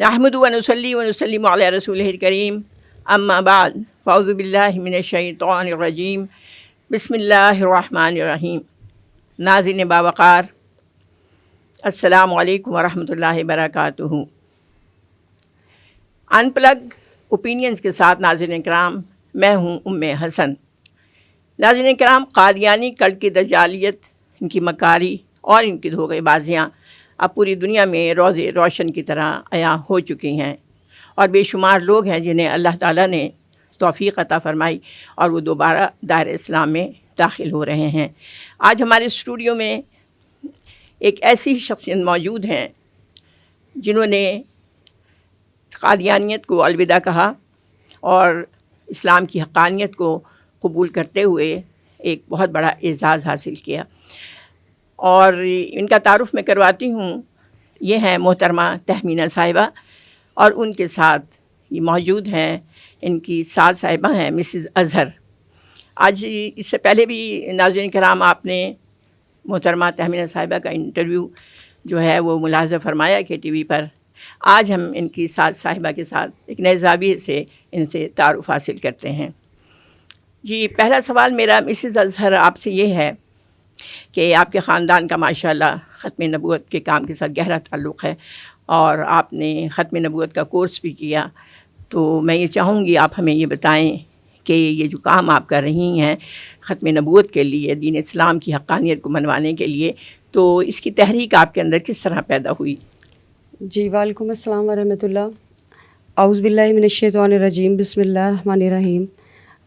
نحمد و نصلی و نسلم علی رسولہ الکریم اما بعد فاعوذ باللہ من الشیطان الرجیم بسم اللہ الرحمن الرحیم. ناظرین باوقار، السلام علیکم ورحمۃ اللہ وبرکاتہ. ان پلگ اوپینینز کے ساتھ ناظرین کرام، میں ہوں ام حسن. ناظرین کرام، قادیانی کلٹ کی دجالیت، ان کی مکاری اور ان کی دھوکے بازیاں اب پوری دنیا میں روز روشن کی طرح عیاں ہو چکی ہیں، اور بے شمار لوگ ہیں جنہیں اللہ تعالیٰ نے توفیق عطا فرمائی اور وہ دوبارہ دائرۂ اسلام میں داخل ہو رہے ہیں. آج ہمارے اسٹوڈیو میں ایک ایسی شخصیت موجود ہیں جنہوں نے قادیانیت کو الوداع کہا اور اسلام کی حقانیت کو قبول کرتے ہوئے ایک بہت بڑا اعزاز حاصل کیا. اور ان کا تعارف میں کرواتی ہوں. یہ ہیں محترمہ تہمینہ صاحبہ، اور ان کے ساتھ یہ موجود ہیں ان کی ساز صاحبہ ہیں مسز اظہر. آج اس سے پہلے بھی ناظرین کرام آپ نے محترمہ تہمینہ صاحبہ کا انٹرویو جو ہے وہ ملاحظہ فرمایا کہ ٹی وی پر. آج ہم ان کی ساز صاحبہ کے ساتھ ایک نئے زاویے سے ان سے تعارف حاصل کرتے ہیں. جی، پہلا سوال میرا مسز اظہر آپ سے یہ ہے کہ آپ کے خاندان کا ماشاءاللہ ختم نبوت کے کام کے ساتھ گہرا تعلق ہے، اور آپ نے ختم نبوت کا کورس بھی کیا. تو میں یہ چاہوں گی آپ ہمیں یہ بتائیں کہ یہ جو کام آپ کر رہی ہیں ختم نبوت کے لیے، دین اسلام کی حقانیت کو منوانے کے لیے، تو اس کی تحریک آپ کے اندر کس طرح پیدا ہوئی؟ جی، وعلیکم السلام ورحمۃ اللہ. اعوذ باللہ من الشیطان الرجیم، بسم اللہ الرحمن الرحیم.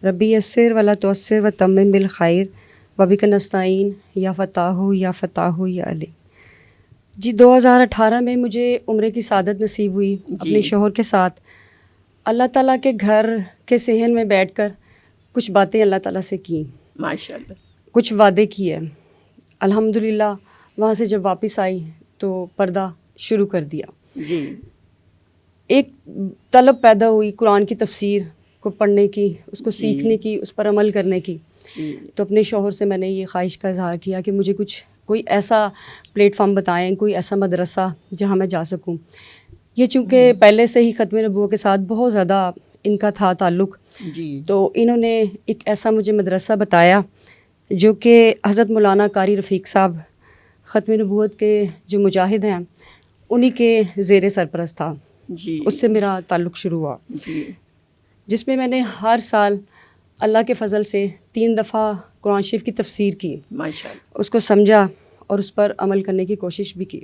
ربی یسر ولا تعسر وتمم بالخیر وبک نستعین یا فتاح یا فتاح یا علی. جی، 2018 میں مجھے عمرے کی سعادت نصیب ہوئی اپنے شوہر کے ساتھ. اللہ تعالیٰ کے گھر کے صحن میں بیٹھ کر کچھ باتیں اللہ تعالیٰ سے کی، ماشاءاللہ، کچھ وعدے کیے. الحمدللہ وہاں سے جب واپس آئی تو پردہ شروع کر دیا. جی، ایک طلب پیدا ہوئی قرآن کی تفسیر کو پڑھنے کی، اس کو سیکھنے کی، اس پر عمل کرنے کی. تو اپنے شوہر سے میں نے یہ خواہش کا اظہار کیا کہ مجھے کوئی ایسا پلیٹ فارم بتائیں، کوئی ایسا مدرسہ جہاں میں جا سکوں. یہ چونکہ پہلے سے ہی ختم نبوت کے ساتھ بہت زیادہ ان کا تھا تعلق، تو انہوں نے ایک ایسا مجھے مدرسہ بتایا جو کہ حضرت مولانا قاری رفیق صاحب ختم نبوت کے جو مجاہد ہیں انہی کے زیر سرپرست تھا. اس سے میرا تعلق شروع ہوا، جس میں نے ہر سال اللہ کے فضل سے 3 دفعہ قرآن شریف کی تفسیر کی، اس کو سمجھا اور اس پر عمل کرنے کی کوشش بھی کی.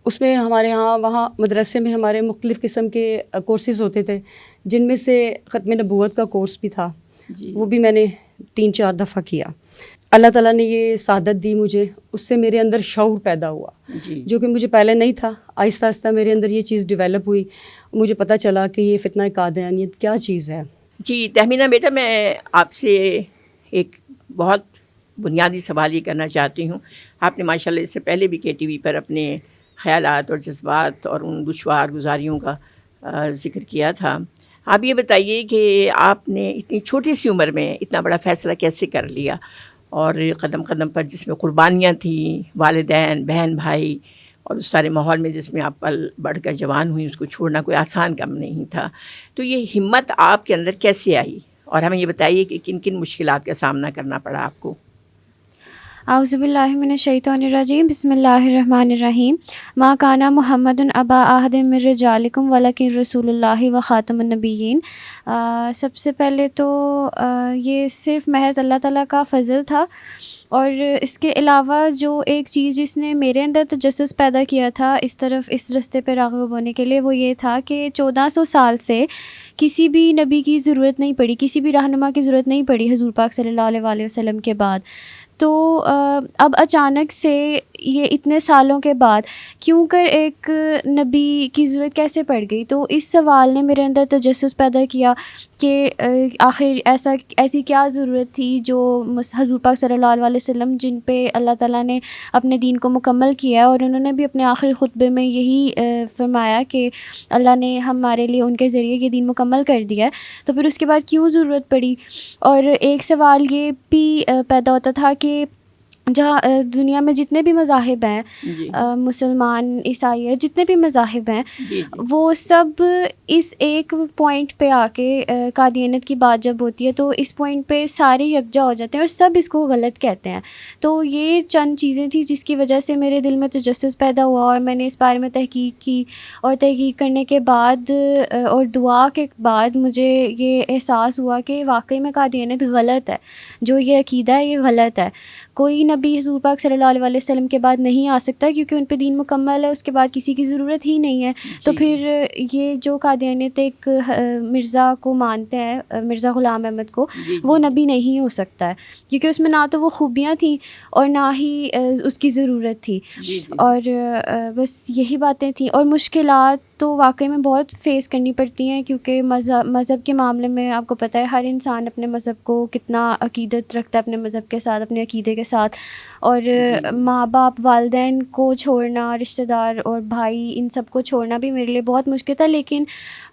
اس میں ہمارے ہاں وہاں مدرسے میں ہمارے مختلف قسم کے کورسز ہوتے تھے، جن میں سے ختم نبوت کا کورس بھی تھا. وہ بھی میں نے 3-4 دفعہ کیا. اللہ تعالیٰ نے یہ سعادت دی مجھے. اس سے میرے اندر شعور پیدا ہوا جو کہ مجھے پہلے نہیں تھا. آہستہ آہستہ میرے اندر یہ چیز ڈیولپ ہوئی. مجھے پتہ چلا کہ یہ فتنہ قادیانیت کیا چیز ہے. جی تہمینہ بیٹا، میں آپ سے ایک بہت بنیادی سوال یہ کرنا چاہتی ہوں. آپ نے ماشاءاللہ اس سے پہلے بھی کے ٹی وی پر اپنے خیالات اور جذبات اور ان دشوار گزاریوں کا ذکر کیا تھا. آپ یہ بتائیے کہ آپ نے اتنی چھوٹی سی عمر میں اتنا بڑا فیصلہ کیسے کر لیا، اور قدم قدم پر جس میں قربانیاں تھیں، والدین، بہن بھائی، اور اس سارے ماحول میں جس میں آپ پل بڑھ کر جوان ہوئیں، اس کو چھوڑنا کوئی آسان کام نہیں تھا. تو یہ ہمت آپ کے اندر کیسے آئی، اور ہمیں یہ بتائیے کہ کن کن مشکلات کا سامنا کرنا پڑا آپ کو؟ اعوذ باللہ من الشیطان الرجیم، بسم اللہ الرحمن الرحیم. ما کان محمد ابا احد من رجالکم ولکن رسول اللہ و خاتم النبیین. سب سے پہلے تو یہ صرف محض اللہ تعالیٰ کا فضل تھا، اور اس کے علاوہ جو ایک چیز جس نے میرے اندر تجسس پیدا کیا تھا اس طرف، اس راستے پہ راغب ہونے کے لیے، وہ یہ تھا کہ 1400 سال سے کسی بھی نبی کی ضرورت نہیں پڑی، کسی بھی رہنما کی ضرورت نہیں پڑی حضور پاک صلی اللہ علیہ وسلم کے بعد. تو اب اچانک سے یہ اتنے سالوں کے بعد کیوں کر ایک نبی کی ضرورت کیسے پڑ گئی؟ تو اس سوال نے میرے اندر تجسس پیدا کیا کہ آخر ایسی کیا ضرورت تھی جو حضور پاک صلی اللہ علیہ وسلم جن پہ اللہ تعالیٰ نے اپنے دین کو مکمل کیا، اور انہوں نے بھی اپنے آخری خطبے میں یہی فرمایا کہ اللہ نے ہمارے لیے ان کے ذریعے یہ دین مکمل کر دیا ہے، تو پھر اس کے بعد کیوں ضرورت پڑی؟ اور ایک سوال یہ بھی پیدا ہوتا تھا کہ جہاں دنیا میں جتنے بھی مذاہب ہیں، جی مسلمان، عیسائی، جتنے بھی مذاہب ہیں، جی وہ سب اس ایک پوائنٹ پہ آ کے قادیانیت کی بات جب ہوتی ہے تو اس پوائنٹ پہ سارے یکجا ہو جاتے ہیں اور سب اس کو غلط کہتے ہیں. تو یہ چند چیزیں تھیں جس کی وجہ سے میرے دل میں تجسس پیدا ہوا اور میں نے اس بارے میں تحقیق کی، اور تحقیق کرنے کے بعد اور دعا کے بعد مجھے یہ احساس ہوا کہ واقعی میں قادیانیت غلط ہے، جو یہ عقیدہ ہے یہ غلط ہے. کوئی نبی حضور پاک صلی اللہ علیہ وسلم کے بعد نہیں آ سکتا کیونکہ ان پہ دین مکمل ہے، اس کے بعد کسی کی ضرورت ہی نہیں ہے. تو پھر یہ جو قادیانیت ایک مرزا کو مانتے ہیں، مرزا غلام احمد کو، وہ نبی نہیں ہو سکتا ہے کیونکہ اس میں نہ تو وہ خوبیاں تھیں اور نہ ہی اس کی ضرورت تھی. اور بس یہی باتیں تھیں. اور مشکلات تو واقعی میں بہت فیس کرنی پڑتی ہیں کیونکہ مذہب کے معاملے میں آپ کو پتہ ہے ہر انسان اپنے مذہب کو کتنا عقیدت رکھتا ہے، اپنے مذہب کے ساتھ، اپنے عقیدے کے ساتھ. اور ماں باپ، والدین کو چھوڑنا، رشتہ دار اور بھائی، ان سب کو چھوڑنا بھی میرے لیے بہت مشکل تھا، لیکن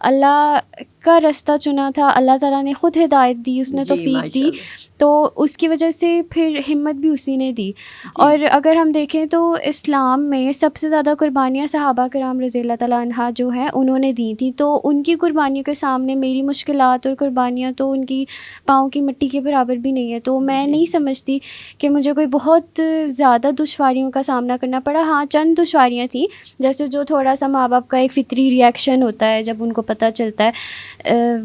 اللہ کا راستہ چنا تھا. اللہ تعالیٰ نے خود ہدایت دی، اس نے توفیق دی، تو اس کی وجہ سے پھر ہمت بھی اسی نے دی. اور اگر ہم دیکھیں تو اسلام میں سب سے زیادہ قربانیاں صحابہ کرام رضی اللہ تعالیٰ عنہ جو ہیں انہوں نے دی تھیں، تو ان کی قربانیوں کے سامنے میری مشکلات اور قربانیاں تو ان کی پاؤں کی مٹی کے برابر بھی نہیں ہے. تو میں نہیں سمجھتی کہ مجھے کوئی بہت زیادہ دشواریوں کا سامنا کرنا پڑا. ہاں چند دشواریاں تھیں، جیسے جو تھوڑا سا ماں باپ کا ایک فطری ری ایکشن ہوتا ہے جب ان کو پتہ چلتا ہے،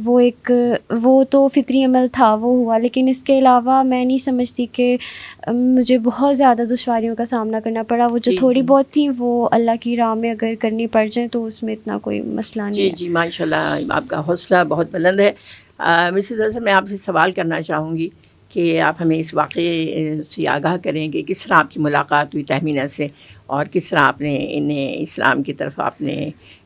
وہ تو فطری عمل تھا، وہ ہوا. لیکن اس کے علاوہ میں نہیں سمجھتی کہ مجھے بہت زیادہ دشواریوں کا سامنا کرنا پڑا. وہ جو تھوڑی بہت تھیں وہ اللہ کی راہ میں اگر کرنی پڑ جائیں تو اس میں اتنا کوئی مسئلہ نہیں ہے. جی ماشاء اللہ، آپ کا حوصلہ بہت بلند ہے. مسز اظہر، میں آپ سے سوال کرنا چاہوں گی کہ آپ ہمیں اس واقعے سے آگاہ کریں کہ کس طرح آپ کی ملاقات ہوئی تہمینہ سے اور کس طرح آپ نے انہیں اسلام کی طرف آپ نے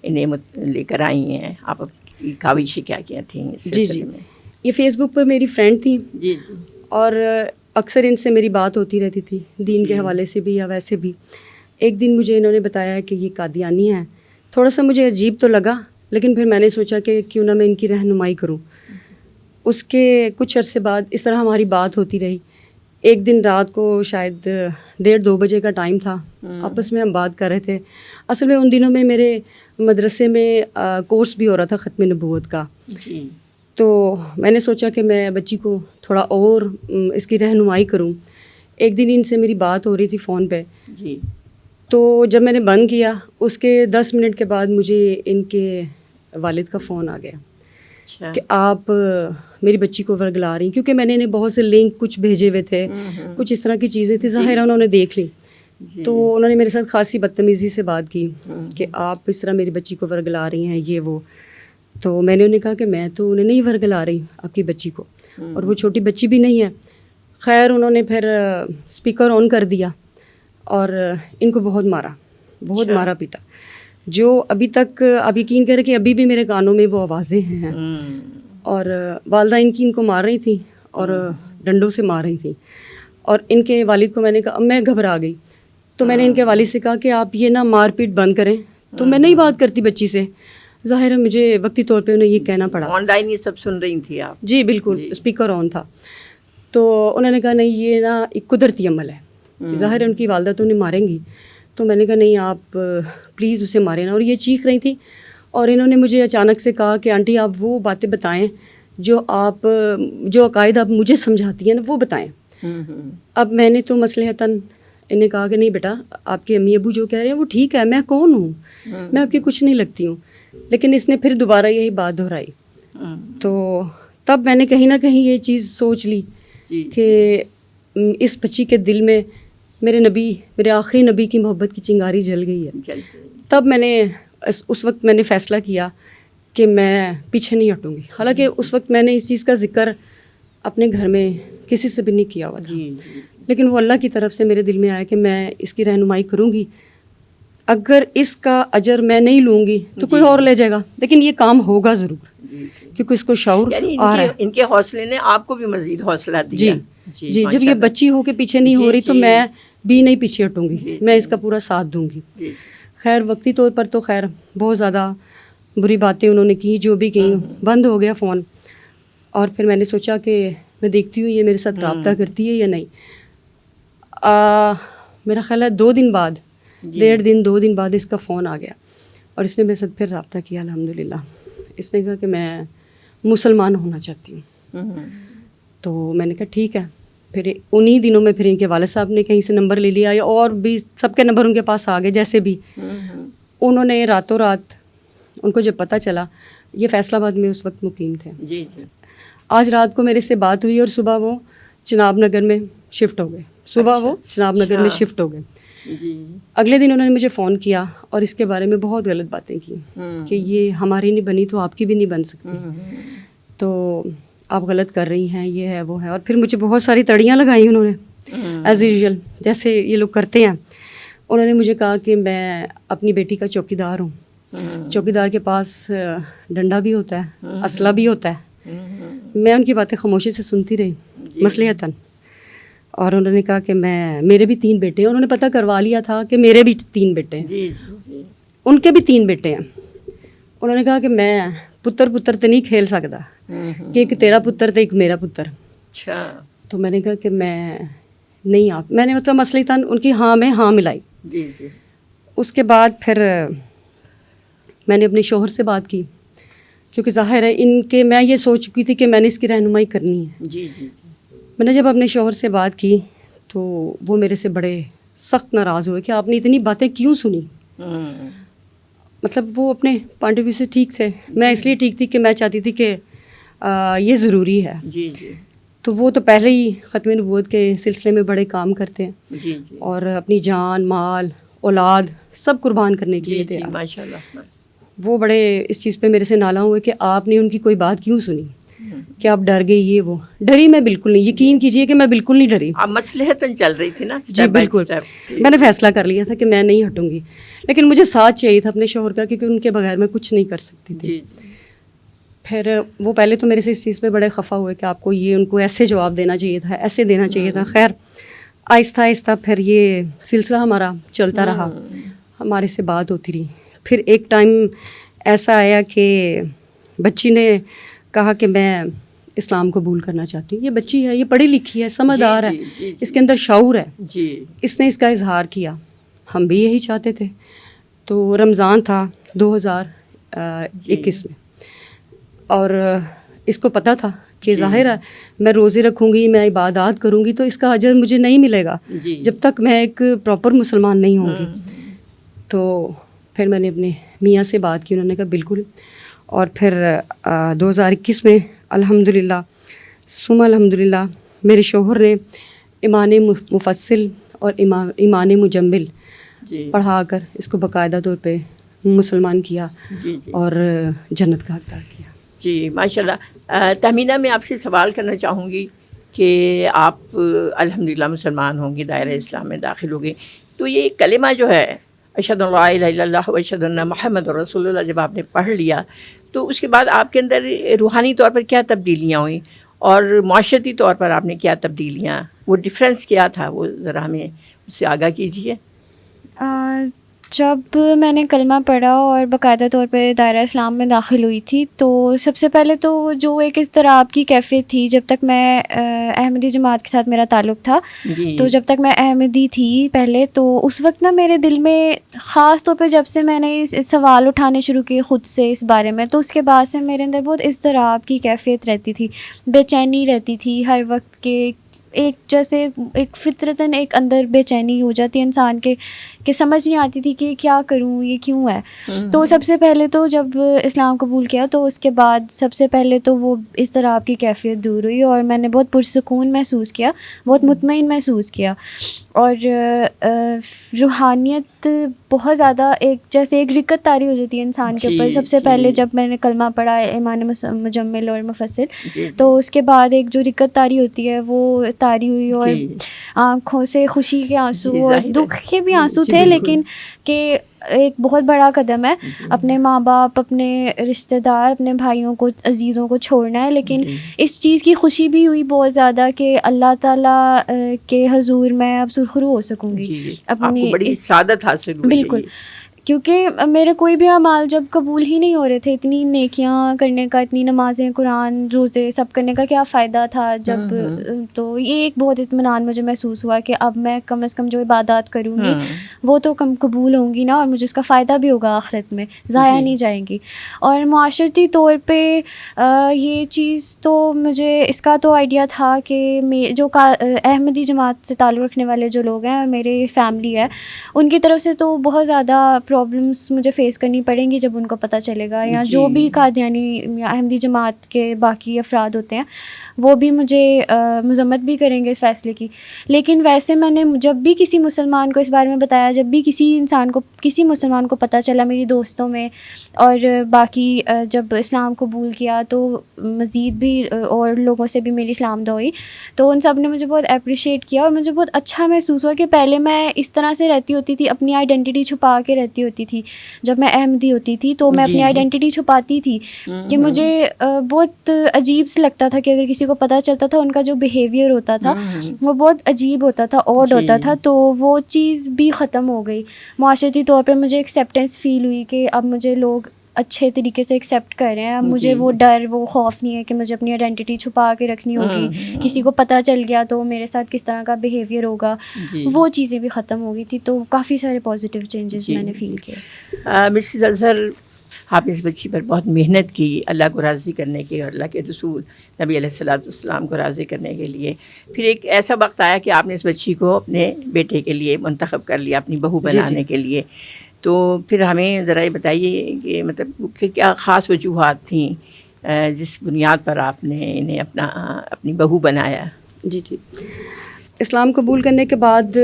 انہیں لے کر آئی ہیں. آپ کی کاوشیں کیا کیا تھیں اس سلسلے میں؟ یہ فیس بک پر میری فرینڈ تھی، جی اور اکثر ان سے میری بات ہوتی رہتی تھی دین کے حوالے سے بھی یا ویسے بھی. ایک دن مجھے انہوں نے بتایا کہ یہ قادیانی ہیں. تھوڑا سا مجھے عجیب تو لگا، لیکن پھر میں نے سوچا کہ کیوں نہ میں ان کی رہنمائی کروں. اس کے کچھ عرصے بعد اس طرح ہماری بات ہوتی رہی. ایک دن رات کو شاید 1:30-2 بجے کا ٹائم تھا، آپس میں ہم بات کر رہے تھے. اصل میں ان دنوں میں میرے مدرسے میں کورس بھی ہو رہا تھا ختم نبوت کا. تو میں نے سوچا کہ میں بچی کو تھوڑا اور اس کی رہنمائی کروں. ایک دن ان سے میری بات ہو رہی تھی فون پہ. تو جب میں نے بند کیا اس کے 10 منٹ کے بعد مجھے ان کے والد کا فون آ گیا کہ آپ میری بچی کو ورگلا رہی، کیونکہ میں نے انہیں بہت سے لنک کچھ بھیجے ہوئے تھے، کچھ اس طرح کی چیزیں تھیں، ظاہر انہوں نے دیکھ لی. تو انہوں نے میرے ساتھ خاصی بدتمیزی سے بات کی کہ آپ اس طرح میری بچی کو ورگلا رہی ہیں، یہ وہ. تو میں نے انہیں کہا کہ میں تو انہیں نہیں ورگلا رہی آپ کی بچی کو، اور وہ چھوٹی بچی بھی نہیں ہے. خیر انہوں نے پھر اسپیکر آن کر دیا اور ان کو بہت مارا پیٹا، جو ابھی تک آپ یقین کریں کہ ابھی بھی میرے کانوں میں وہ آوازیں ہیں. اور والدہ ان کو مار رہی تھیں اور ڈنڈوں سے مار رہی تھیں. اور ان کے والد کو میں نے کہا، اب میں گھبرا گئی تو میں نے ان کے والد سے کہا کہ آپ یہ نہ مار پیٹ بند کریں. تو میں نہیں بات کرتی بچی سے، ظاہر ہے مجھے وقتی طور پہ انہیں یہ کہنا پڑا. آن لائن یہ سب سن رہی تھی آپ؟ جی بالکل، اسپیکر آن تھا. تو انہوں نے کہا نہیں یہ نا ایک قدرتی عمل ہے، ظاہر ہے ان کی والدہ تو انہیں ماریں گی. تو میں نے کہا نہیں آپ پلیز اسے ماریں نا. اور یہ چیخ رہی تھی اور انہوں نے مجھے اچانک سے کہا کہ آنٹی آپ وہ باتیں بتائیں جو عقائد آپ مجھے سمجھاتی ہیں نا وہ بتائیں. اب میں نے تو مصلحتاً انہیں کہا کہ نہیں بیٹا آپ کے امی ابو جو کہہ رہے ہیں وہ ٹھیک ہے، میں کون ہوں، میں آپ کی کچھ نہیں لگتی ہوں. لیکن اس نے پھر دوبارہ یہی بات دہرائی. تو تب میں نے کہیں نہ کہیں یہ چیز سوچ لی کہ اس بچی کے دل میں میرے آخری نبی کی محبت کی چنگاری جل گئی ہے. تب میں نے اس وقت میں نے فیصلہ کیا کہ میں پیچھے نہیں ہٹوں گی. حالانکہ اس وقت میں نے اس چیز کا ذکر اپنے گھر میں کسی سے بھی نہیں کیا ہوا تھا، لیکن وہ اللہ کی طرف سے میرے دل میں آیا کہ میں اس کی رہنمائی کروں گی. اگر اس کا اجر میں نہیں لوں گی تو کوئی اور لے جائے گا، لیکن یہ کام ہوگا ضرور، کیونکہ اس کو شعور آ رہا ہے. ان کے حوصلے نے آپ کو بھی مزید حوصلہ دیا. جی جب یہ بچی ہو کے پیچھے نہیں ہو رہی تو میں بھی نہیں پیچھے ہٹوں گی، میں اس کا پورا ساتھ دوں گی. خیر وقتی طور پر تو خیر بہت زیادہ بری باتیں انہوں نے کی، جو بھی کی. بند ہو گیا فون، اور پھر میں نے سوچا کہ میں دیکھتی ہوں یہ میرے ساتھ رابطہ کرتی ہے یا نہیں. میرا خیال ہے 2 دن بعد 1.5 دن بعد اس کا فون آ گیا اور اس نے میرے ساتھ پھر رابطہ کیا الحمدللہ. اس نے کہا کہ میں مسلمان ہونا چاہتی ہوں. تو میں نے کہا ٹھیک ہے. پھر انہی دنوں میں پھر ان کے والد صاحب نے کہیں سے نمبر لے لیا, اور بھی سب کے نمبر ان کے پاس آ گئے. جیسے بھی انہوں نے راتوں رات, ان کو جب پتہ چلا, یہ فیصل آباد میں اس وقت مقیم تھے. جی جی. آج رات کو میرے سے بات ہوئی اور صبح وہ چناب نگر میں شفٹ ہو گئے. وہ چناب نگر میں شفٹ ہو گئے. جی. اگلے دن انہوں نے مجھے فون کیا اور اس کے بارے میں بہت غلط باتیں کی کہ یہ ہماری نہیں بنی تو آپ کی بھی نہیں بن سکتی, تو آپ غلط کر رہی ہیں, یہ ہے وہ ہے. اور پھر مجھے بہت ساری تڑیاں لگائیں انہوں نے, ایز یوزول جیسے یہ لوگ کرتے ہیں. انہوں نے مجھے کہا کہ میں اپنی بیٹی کا چوکیدار ہوں. چوکیدار کے پاس ڈنڈا بھی ہوتا ہے, اسلحہ بھی ہوتا ہے. میں ان کی باتیں خاموشی سے سنتی رہی مصلحتاً. اور انہوں نے کہا کہ میرے بھی 3 بیٹے ہیں. انہوں نے پتہ کروا لیا تھا کہ میرے بھی 3 بیٹے ہیں, ان کے بھی 3 بیٹے ہیں. انہوں نے کہا کہ میں پتر تو نہیں کھیل سکتا, کہ ایک تیرا پتر تو ایک میرا پتر. اچھا. تو میں نے کہا کہ میں نہیں, آپ میں نے مطلب مصلحتاً ان کی ہاں میں ہاں ملائی. جی جی. اس کے بعد پھر میں نے اپنے شوہر سے بات کی, کیونکہ ظاہر ہے ان کے, میں یہ سوچ چکی تھی کہ میں نے اس کی رہنمائی کرنی ہے. جی جی. میں نے جب اپنے شوہر سے بات کی تو وہ میرے سے بڑے سخت ناراض ہوئے کہ آپ نے اتنی باتیں کیوں سنی. مطلب وہ اپنے پوائنٹ آف ویو سے ٹھیک تھے, میں اس لیے ٹھیک تھی کہ میں چاہتی تھی کہ یہ ضروری ہے. جی جی. تو وہ تو پہلے ہی ختم نبوت کے سلسلے میں بڑے کام کرتے ہیں. جی جی. اور اپنی جان, مال, اولاد سب قربان کرنے کے لیے تھے. ماشاء اللہ. وہ بڑے اس چیز پہ میرے سے نالاں ہوئے کہ آپ نے ان کی کوئی بات کیوں سنی, کہ آپ ڈر گئی. یہ وہ ڈری میں بالکل نہیں, یقین کیجئے کہ میں بالکل نہیں ڈری. آپ مصلحتاً چل رہی تھی نا. جی بالکل. میں نے فیصلہ کر لیا تھا کہ میں نہیں ہٹوں گی, لیکن مجھے ساتھ چاہیے تھا اپنے شوہر کا, کیونکہ ان کے بغیر میں کچھ نہیں کر سکتی تھی. جی. پھر وہ پہلے تو میرے سے اس چیز پہ بڑے خفا ہوئے کہ آپ کو یہ ان کو ایسے جواب دینا چاہیے تھا, ایسے دینا چاہیے تھا. خیر آہستہ آہستہ پھر یہ سلسلہ ہمارا چلتا رہا, ہمارے سے بات ہوتی رہی. پھر ایک ٹائم ایسا آیا کہ بچی نے کہا کہ میں اسلام قبول کرنا چاہتی ہوں. یہ بچی ہے, یہ پڑھی لکھی ہے, سمجھدار ہے, اس کے اندر شعور ہے. جی. اس نے اس کا اظہار کیا. ہم بھی یہی چاہتے تھے. تو رمضان تھا 2021 میں, اور اس کو پتہ تھا کہ ظاہر ہے میں روزے رکھوں گی, میں عبادات کروں گی, تو اس کا اجر مجھے نہیں ملے گا جب تک میں ایک پراپر مسلمان نہیں ہوں گی. تو پھر میں نے اپنے میاں سے بات کی, انہوں نے کہا بالکل. اور پھر 2021 میں الحمدللہ ثم الحمدللہ میرے شوہر نے ایمان مفصل اور ایمان مجمل پڑھا کر اس کو باقاعدہ طور پہ مسلمان کیا اور جنت کا حقدار کیا. جی ماشاء اللہ. تہمینہ میں آپ سے سوال کرنا چاہوں گی کہ آپ الحمدللہ مسلمان ہوں گے, دائرہ اسلام میں داخل ہو گئے, تو یہ کلمہ جو ہے اشہد ان لا الہ الا اللہ و اشہد ان محمد رسول اللہ جب آپ نے پڑھ لیا, تو اس کے بعد آپ کے اندر روحانی طور پر کیا تبدیلیاں ہوئیں, اور معاشرتی طور پر آپ نے کیا تبدیلیاں, وہ ڈفرینس کیا تھا, وہ ذرا ہمیں اس سے آگاہ کیجیے. جب میں نے کلمہ پڑھا اور باقاعدہ طور پہ دائرہ اسلام میں داخل ہوئی تھی, تو سب سے پہلے تو جو ایک اضطراب کی کیفیت تھی, جب تک میں احمدی جماعت کے ساتھ میرا تعلق تھا, تو جب تک میں احمدی تھی پہلے, تو اس وقت نا میرے دل میں خاص طور پہ جب سے میں نے سوال اٹھانے شروع کیے خود سے اس بارے میں, تو اس کے بعد سے میرے اندر بہت اضطراب کی کیفیت رہتی تھی, بے چینی رہتی تھی ہر وقت کے. ایک جیسے ایک فطرتاً ایک اندر بے چینی ہو جاتی ہے انسان کے, کہ سمجھ نہیں آتی تھی کہ کیا کروں, یہ کیوں ہے. تو سب سے پہلے تو جب اسلام قبول کیا, تو اس کے بعد سب سے پہلے تو وہ اضطراب کی کیفیت دور ہوئی, اور میں نے بہت پرسکون محسوس کیا, بہت مطمئن محسوس کیا. اور روحانیت بہت زیادہ ایک جیسے ایک رکت طاری ہو جاتی ہے انسان کے اوپر. سب سے پہلے جب میں نے کلمہ پڑھا ایمان مجمل اور مفصل, تو اس کے بعد ایک جو رکت طاری ہوتی ہے وہ طاری ہوئی, اور آنکھوں سے خوشی کے آنسو اور دکھ کے بھی آنسو تھے, لیکن کہ ایک بہت بڑا قدم ہے اپنے ماں باپ, اپنے رشتہ دار, اپنے بھائیوں کو, عزیزوں کو چھوڑنا ہے, لیکن اس چیز کی خوشی بھی ہوئی بہت زیادہ کہ اللہ تعالیٰ کے حضور میں اب سرخرو ہو سکوں گی, اپنی بڑی سعادت حاصل ہوئی. بالکل, کیونکہ میرے کوئی بھی اعمال جب قبول ہی نہیں ہو رہے تھے، اتنی نیکیاں کرنے کا، اتنی نمازیں، قرآن، روزے سب کرنے کا کیا فائدہ تھا جب. تو یہ ایک بہت اطمینان مجھے محسوس ہوا کہ اب میں کم از کم جو عبادات کروں گی وہ تو کم قبول ہوں گی نا، اور مجھے اس کا فائدہ بھی ہوگا آخرت میں، ضائع نہیں جائیں گی. اور معاشرتی طور پہ یہ چیز تو مجھے اس کا تو آئیڈیا تھا کہ جو احمدی جماعت سے تعلق رکھنے والے جو لوگ ہیں، میرے فیملی ہے، ان کی طرف سے تو بہت زیادہ پرابلمس مجھے فیس کرنی پڑیں گی جب ان کو پتہ چلے گا، یا جو بھی قادیانی یا احمدی جماعت کے باقی افراد ہوتے ہیں وہ بھی مجھے مذمت بھی کریں گے اس فیصلے کی. لیکن ویسے میں نے جب بھی کسی مسلمان کو اس بارے میں بتایا، جب بھی کسی مسلمان کو پتہ چلا میری دوستوں میں، اور باقی جب اسلام قبول کیا تو مزید بھی اور لوگوں سے بھی میری اسلام دعا ہوئی، تو ان سب نے مجھے بہت اپریشیٹ کیا، اور مجھے بہت اچھا محسوس ہوا کہ پہلے میں اس طرح سے رہتی ہوتی تھی، اپنی آئیڈینٹی چھپا کے رہتی ہوتی تھی. جب میں احمدی ہوتی تھی تو میں اپنی آئیڈینٹی چھپاتی تھی کہ مجھے بہت عجیب سے لگتا تھا کہ اگر کسی کو پتہ چلتا تھا ان کا جو بیہیویئر ہوتا تھا وہ بہت عجیب ہوتا تھا، آڈ ہوتا تھا. تو وہ چیز بھی ختم ہو گئی. معاشرتی طور پر مجھے ایکسیپٹنس فیل ہوئی کہ اب مجھے لوگ اچھے طریقے سے ایکسیپٹ کر رہے ہیں. اب مجھے وہ ڈر، وہ خوف نہیں ہے کہ مجھے اپنی آئیڈینٹی چھپا کے رکھنی ہوگی، کسی کو پتہ چل گیا تو میرے ساتھ کس طرح کا بیہیویئر ہوگا. وہ چیزیں بھی ختم ہو گئی تھی. تو کافی سارے پازیٹیو چینجز میں نے فیل کیے. مسز اظہر، آپ نے اس بچی پر بہت محنت کی اللہ کو راضی کرنے کے اور اللہ کے رسول نبی علیہ الصلوۃ والسلام کو راضی کرنے کے لیے. پھر ایک ایسا وقت آیا کہ آپ نے اس بچی کو اپنے بیٹے کے لیے منتخب کر لیا، اپنی بہو بنانے کے لیے. تو پھر ہمیں ذرا یہ بتائیے کہ مطلب کہ کیا خاص وجوہات تھیں جس بنیاد پر آپ نے انہیں اپنی بہو بنایا؟ جی اسلام قبول کرنے کے بعد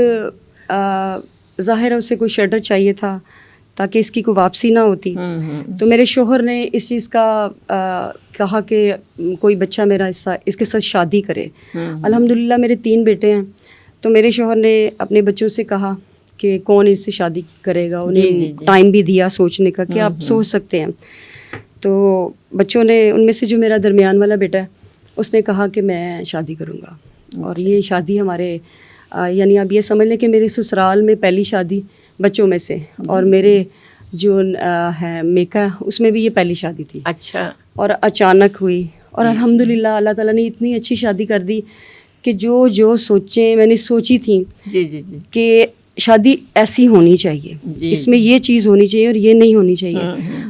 ظاہر ہے اسے کوئی شیلٹر چاہیے تھا تاکہ اس کی کوئی واپسی نہ ہوتی. تو میرے شوہر نے اس چیز کا کہا کہ کوئی بچہ میرا اس کے ساتھ شادی کرے. الحمدللہ میرے 3 بیٹے ہیں. تو میرے شوہر نے اپنے بچوں سے کہا کہ کون اس سے شادی کرے گا. انہیں ٹائم بھی دیا سوچنے کا کہ آپ سوچ سکتے ہیں. تو بچوں نے، ان میں سے جو میرا درمیان والا بیٹا ہے اس نے کہا کہ میں شادی کروں گا. اور یہ شادی ہمارے یعنی آپ یہ سمجھ لیں کہ میری سسرال میں پہلی شادی بچوں میں سے، اور میرے جو ہے میکا اس میں بھی یہ پہلی شادی تھی. اچھا. اور اچانک ہوئی. اور الحمدللہ اللہ تعالیٰ نے اتنی اچھی شادی کر دی کہ جو سوچیں میں نے سوچی تھیں کہ شادی ایسی ہونی چاہیے، اس میں یہ چیز ہونی چاہیے اور یہ نہیں ہونی چاہیے.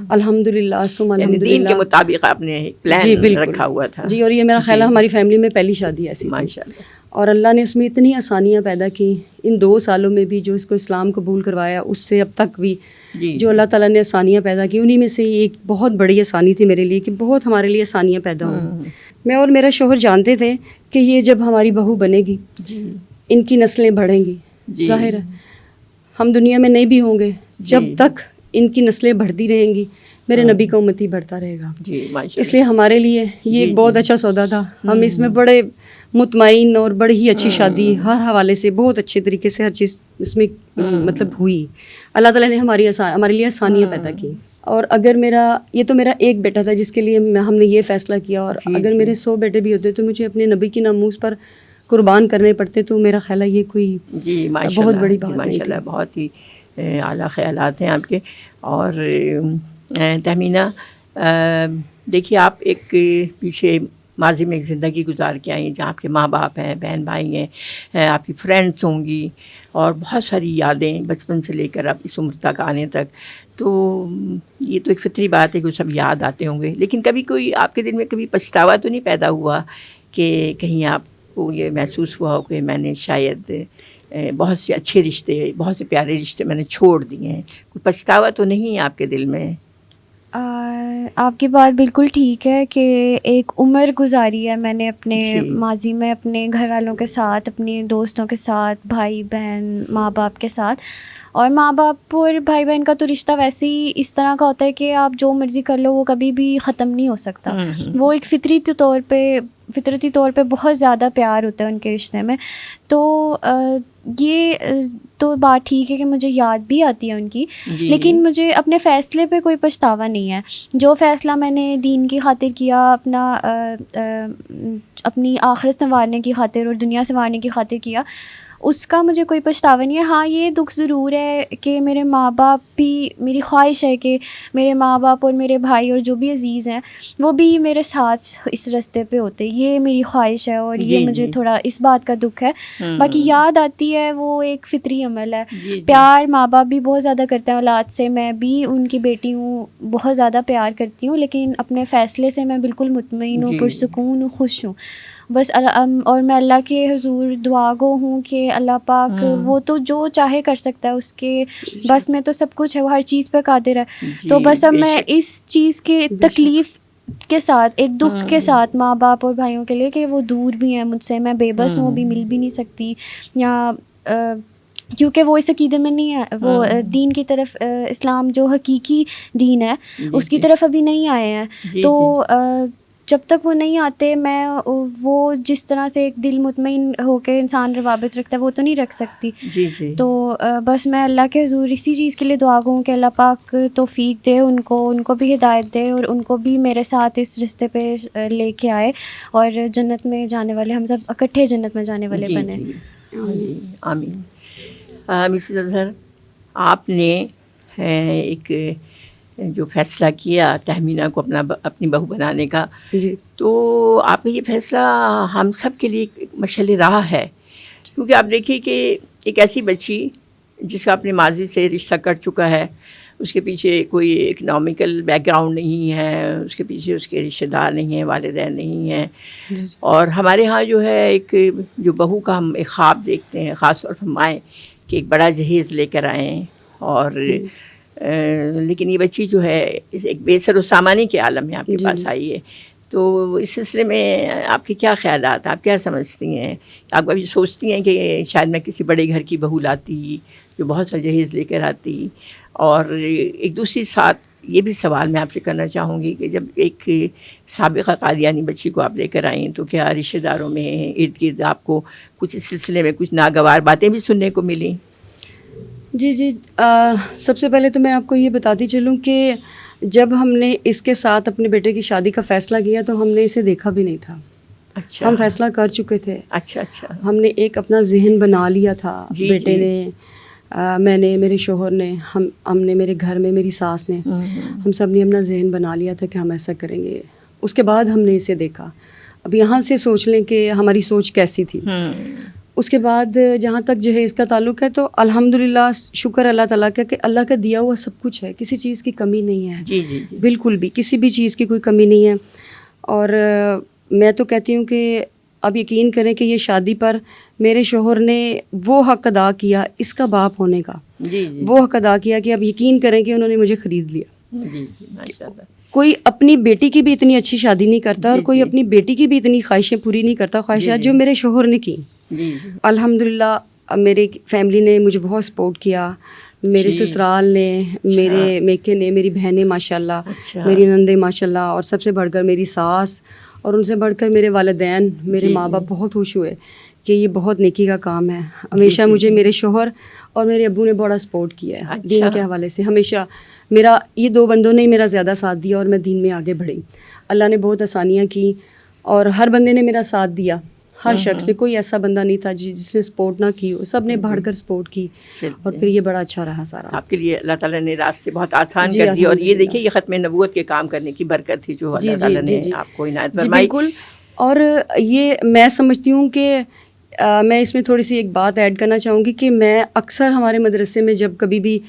الحمدللہ ثم الحمدللہ، دین کے مطابق آپ نے پلان رکھا ہوا تھا. جی. اور یہ میرا خیال ہے ہماری فیملی میں پہلی شادی ایسی تھی ماشاءاللہ. اور اللہ نے اس میں اتنی آسانیاں پیدا کی ان 2 سالوں میں بھی، جو اس کو اسلام قبول کروایا اس سے اب تک بھی جو اللہ تعالیٰ نے آسانیاں پیدا کی، انہی میں سے ایک بہت بڑی آسانی تھی میرے لیے کہ بہت ہمارے لیے آسانیاں پیدا ہوں. میں اور میرا شوہر جانتے تھے کہ یہ جب ہماری بہو بنے گی ان کی نسلیں بڑھیں گی. ظاہر ہے ہم دنیا میں نہیں بھی ہوں گے، جب تک ان کی نسلیں بڑھتی رہیں گی میرے نبی کا امتی بڑھتا رہے گا. اس لیے ہمارے لیے یہ ایک بہت اچھا سودا تھا. ہم اس میں بڑے مطمئن اور بڑی ہی اچھی شادی ہر حوالے سے بہت اچھے طریقے سے ہر چیز اس میں مطلب ہوئی. اللہ تعالیٰ نے ہمارے لیے آسانیاں پیدا کی. اور اگر یہ تو میرا ایک بیٹا تھا جس کے لیے ہم نے یہ فیصلہ کیا، اور اگر میرے 100 بیٹے بھی ہوتے تو مجھے اپنے نبی کی ناموس پر قربان کرنے پڑتے. تو میرا خیال ہے یہ کوئی بہت بڑی بات نہیں تھی. بہت ہی اعلیٰ خیالات ہیں آپ کے. اور تہمینہ، دیکھیے آپ ایک پیچھے ماضی میں ایک زندگی گزار کے آئی جہاں آپ کے ماں باپ ہیں، بہن بھائی ہیں، آپ کی فرینڈس ہوں گی اور بہت ساری یادیں بچپن سے لے کر آپ اس عمر تک آنے تک. تو یہ تو ایک فطری بات ہے کہ وہ سب یاد آتے ہوں گے. لیکن کبھی کوئی آپ کے دل میں کبھی پچھتاوا تو نہیں پیدا ہوا کہ کہیں آپ کو یہ محسوس ہوا ہو کہ میں نے شاید بہت سے اچھے رشتے، بہت سے پیارے رشتے میں نے چھوڑ دیے ہیں؟ کوئی پچھتاوا تو نہیں ہے آپ کے دل میں؟ آپ کی بات بالکل ٹھیک ہے کہ ایک عمر گزاری ہے میں نے اپنے ماضی میں اپنے گھر والوں کے ساتھ، اپنے دوستوں کے ساتھ، بھائی بہن، ماں باپ کے ساتھ. اور ماں باپ اور بھائی بہن کا تو رشتہ ویسے ہی اس طرح کا ہوتا ہے کہ آپ جو مرضی کر لو وہ کبھی بھی ختم نہیں ہو سکتا. وہ ایک فطرتی طور پہ بہت زیادہ پیار ہوتا ہے ان کے رشتے میں. تو یہ تو بات ٹھیک ہے کہ مجھے یاد بھی آتی ہے ان کی، لیکن مجھے اپنے فیصلے پہ کوئی پچھتاوا نہیں ہے. جو فیصلہ میں نے دین کی خاطر کیا، اپنی آخرت سنوارنے کی خاطر اور دنیا سنوارنے کی خاطر کیا، اس کا مجھے کوئی پچھتاوا نہیں ہے. ہاں یہ دکھ ضرور ہے کہ میرے ماں باپ بھی, میری خواہش ہے کہ میرے ماں باپ اور میرے بھائی اور جو بھی عزیز ہیں وہ بھی میرے ساتھ اس راستے پہ ہوتے, یہ میری خواہش ہے اور یہ مجھے تھوڑا اس بات کا دکھ ہے. باقی یاد آتی ہے, وہ ایک فطری عمل ہے. پیار ماں باپ بھی بہت زیادہ کرتے ہیں اولاد سے, میں بھی ان کی بیٹی ہوں, بہت زیادہ پیار کرتی ہوں, لیکن اپنے فیصلے سے میں بالکل مطمئن ہوں, پرسکون ہوں, خوش ہوں بس. اور میں اللہ کے حضور دعا گو ہوں کہ اللہ پاک وہ تو جو چاہے کر سکتا ہے, اس کے بس میں تو سب کچھ ہے, وہ ہر چیز پہ قادر ہے. تو بس اب میں اس چیز کی تکلیف کے ساتھ, ایک دکھ کے ساتھ ماں باپ اور بھائیوں کے لیے کہ وہ دور بھی ہیں مجھ سے, میں بے بس ہوں, بھی مل بھی نہیں سکتی, یا کیونکہ وہ اس عقیدے میں نہیں ہے, وہ دین کی طرف, اسلام جو حقیقی دین ہے اس کی طرف ابھی نہیں آئے ہیں. تو جب تک وہ نہیں آتے میں وہ جس طرح سے ایک دل مطمئن ہو کے انسان روابط رکھتا ہے وہ تو نہیں رکھ سکتی. تو بس میں اللہ کے حضور اسی چیز کے لیے دعا گوں کہ اللہ پاک توفیق دے ان کو بھی ہدایت دے, اور ان کو بھی میرے ساتھ اس رشتے پہ لے کے آئے, اور جنت میں جانے والے, ہم سب اکٹھے جنت میں جانے والے بنے. آمین. مسز اظہر, آپ نے ایک جو فیصلہ کیا تہمینہ کو اپنی بہو بنانے کا, تو آپ کا یہ فیصلہ ہم سب کے لیے ایک مشعل راہ ہے, کیونکہ آپ دیکھیے کہ ایک ایسی بچی جس کا اپنے ماضی سے رشتہ کٹ چکا ہے, اس کے پیچھے کوئی اکنامیکل بیک گراؤنڈ نہیں ہے, اس کے پیچھے اس کے رشتہ دار نہیں ہیں, والدین نہیں ہیں, اور ہمارے ہاں جو ہے ایک جو بہو کا ہم ایک خواب دیکھتے ہیں, خاص طور پر مائیں, کہ ایک بڑا جہیز لے کر آئیں, اور لیکن یہ بچی جو ہے ایک بے سر و سامانی کے عالم میں آپ کے پاس آئی ہے. تو اس سلسلے میں آپ کے کیا خیالات, آپ کیا سمجھتی ہیں؟ آپ کبھی سوچتی ہیں کہ شاید میں کسی بڑے گھر کی بہو لاتی جو بہت سا جہیز لے کر آتی؟ اور ایک دوسری ساتھ یہ بھی سوال میں آپ سے کرنا چاہوں گی کہ جب ایک سابقہ قادیانی بچی کو آپ لے کر آئیں تو کیا رشتہ داروں میں ارد گرد آپ کو کچھ اس سلسلے میں کچھ ناگوار باتیں بھی سننے کو ملیں؟ جی سب سے پہلے تو میں آپ کو یہ بتاتی چلوں کہ جب ہم نے اس کے ساتھ اپنے بیٹے کی شادی کا فیصلہ کیا تو ہم نے اسے دیکھا بھی نہیں تھا. اچھا, ہم فیصلہ کر چکے تھے. اچھا, ہم نے ایک اپنا ذہن بنا لیا تھا, بیٹے نے, میں نے, میرے شوہر نے, ہم نے, میرے گھر میں میری ساس نے, ہم سب نے اپنا ذہن بنا لیا تھا کہ ہم ایسا کریں گے. اس کے بعد ہم نے اسے دیکھا. اب یہاں سے سوچ لیں کہ ہماری سوچ کیسی تھی. اس کے بعد جہاں تک جہیز کا تعلق ہے تو الحمدللہ شکر اللہ تعالیٰ کا کہ اللہ کا دیا ہوا سب کچھ ہے, کسی چیز کی کمی نہیں ہے. بالکل بھی کسی بھی چیز کی کوئی کمی نہیں ہے. اور میں تو کہتی ہوں کہ اب یقین کریں کہ یہ شادی پر میرے شوہر نے وہ حق ادا کیا اس کا باپ ہونے کا, وہ حق ادا کیا کہ اب یقین کریں کہ انہوں نے مجھے خرید لیا. کوئی اپنی بیٹی کی بھی اتنی اچھی شادی نہیں کرتا, اور کوئی اپنی بیٹی کی بھی اتنی خواہشیں پوری نہیں کرتا, خواہشات جو میرے شوہر نے کی. الحمدللہ میرے فیملی نے مجھے بہت سپورٹ کیا, میرے سسرال نے, میرے میکے نے, میری بہنیں ماشاءاللہ, میری نندیں ماشاءاللہ, اور سب سے بڑھ کر میری ساس, اور ان سے بڑھ کر میرے والدین, میرے ماں باپ بہت خوش ہوئے کہ یہ بہت نیکی کا کام ہے. ہمیشہ مجھے میرے شوہر اور میرے ابو نے بڑا سپورٹ کیا ہے دین کے حوالے سے. ہمیشہ میرا یہ دو بندوں نے میرا زیادہ ساتھ دیا اور میں دین میں آگے بڑھی. اللہ نے بہت آسانیاں کی اور ہر بندے نے میرا ساتھ دیا, ہر شخص نے. کوئی ایسا بندہ نہیں تھا جس نے سپورٹ نہ کی, سب نے بڑھ کر سپورٹ کی, اور پھر یہ بڑا اچھا رہا سارا. آپ کے لیے اللہ تعالیٰ نے راستے بہت آسان کر دیے, اور یہ دیکھیے یہ ختم نبوت کے کام کرنے کی برکت تھی جو اللہ تعالیٰ نے آپ کو عنایت فرمائی. بالکل. اور یہ میں سمجھتی ہوں کہ میں اس میں تھوڑی سی ایک بات ایڈ کرنا چاہوں گی کہ میں اکثر ہمارے مدرسے میں جب کبھی بھی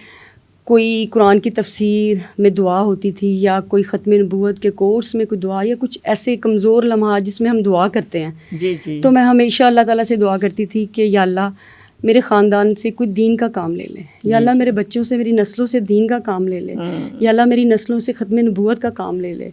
کوئی قرآن کی تفسیر میں دعا ہوتی تھی, یا کوئی ختم نبوت کے کورس میں کوئی دعا, یا کچھ ایسے کمزور لمحات جس میں ہم دعا کرتے ہیں, تو میں ہمیشہ اللہ تعالیٰ سے دعا کرتی تھی کہ یا اللہ میرے خاندان سے کوئی دین کا کام لے لے, یا اللہ میرے بچوں سے, میری نسلوں سے دین کا کام لے لے, یا اللہ میری نسلوں سے ختم نبوت کا کام لے لے.